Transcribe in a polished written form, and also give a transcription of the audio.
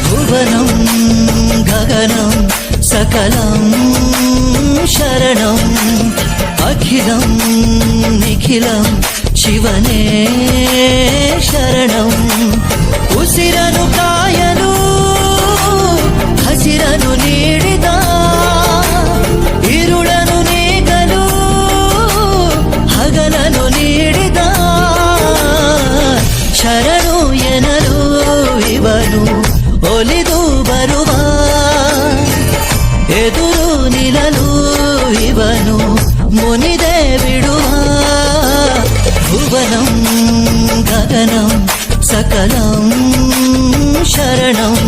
భువనం గగనం సకలం శరణం అఖిలం నిఖిలం శివనే శరణం ಉಸಿರನು ಕಾಯಲು ಹಸಿರನು ನೀಡಿದ ಇರುಳನು ನೀಗಲು ಹಗಲನು ನೀಡಿದ ಶರಣು ಎನಲು ಇವನು ಒಲಿದು ಬರುವ ಎದುರು ನಿಲ್ಲಲು ಇವನು ಮುನಿದೆ ಬಿಡುವ ಭುವನಂ ಗಗನಂ ಸಕಲಂ ಶರಣಂ